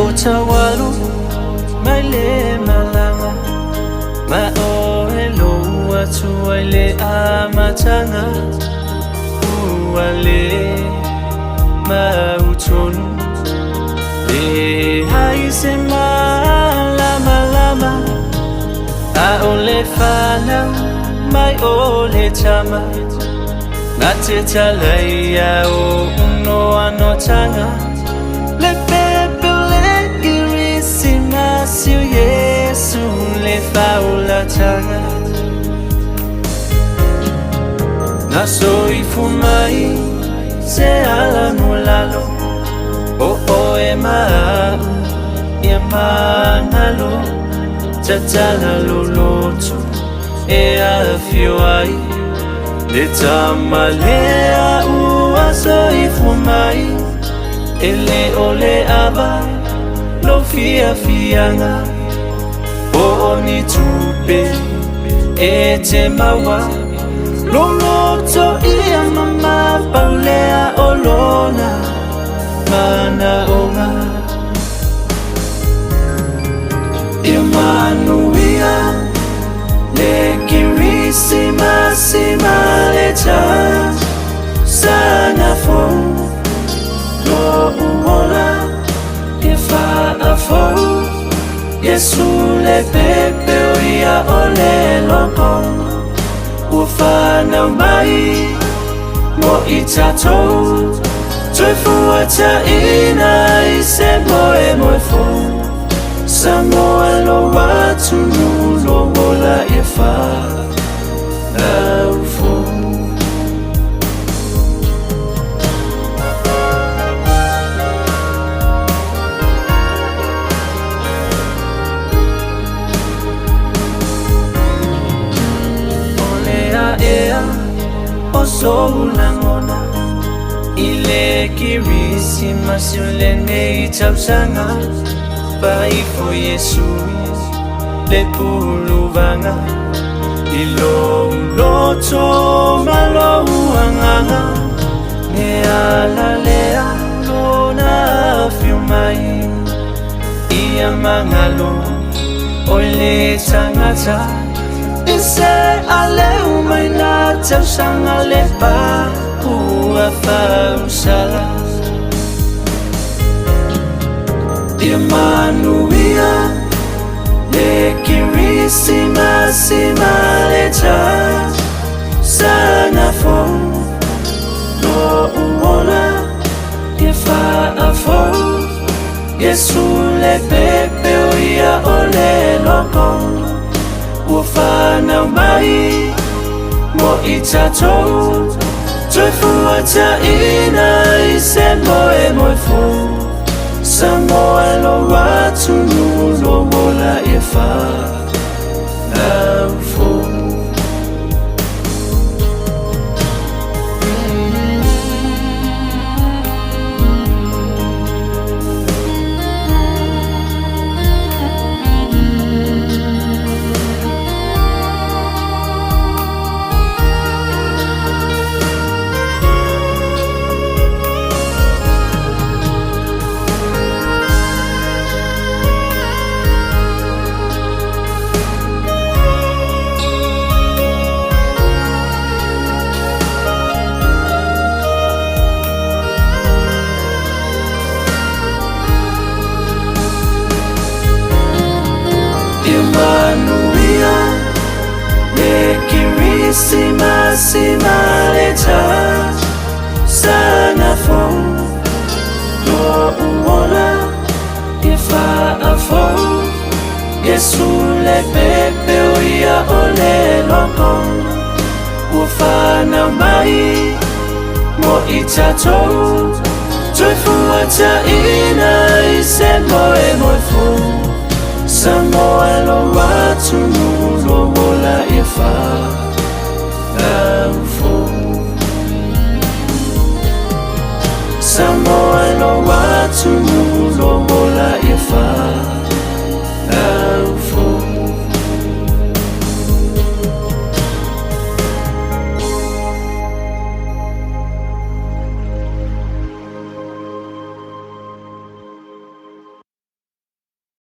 otawalu maile malanga ma ohelo atu aile amatanga uale ma utonu le haise malama lama a ole fana mai ole chama nateta leia o uno anotanga le pepe le irisima si Yesu le faula tanga na soy fumai se ala mulalo o ema nalo tatala loloto e afio ai le tamalea ua soy fumai ele ole aba lo fia fianga o ni tupe e te mawa lo loto ia mama paulea olona mana onga Emmanuia le kirisima sima leta sana fo lo uola ifa afo Yesu le pepe oia ole loko ufana mai mo itato toi fuata ina ise moe moe fo Samoa lo watu nulo wola ifa aufo Olea ea osolangona ile kirisi masulene itapsanga Pai fo Yesu le puluvanga ilo loto malo anganga ne ala lea lona fiumai ia mangalo ole sangata ise ale umaina tau sanga le pa uafa usala Emmanuia le kirisima sima leta sana fo lo uola ifa afo Yesu le pepe oia ole loko ufana mai mo itato toi fuata ina ise moe moe fo Samoa lo watu nulo wola ifa aufo Emmanuia le kirisima sima leta sana fo lo uola ifa afo Yesu le pepe oia ole loko ufana mai mo itato toi fuata ina ise moe moe fo Samoa lo watu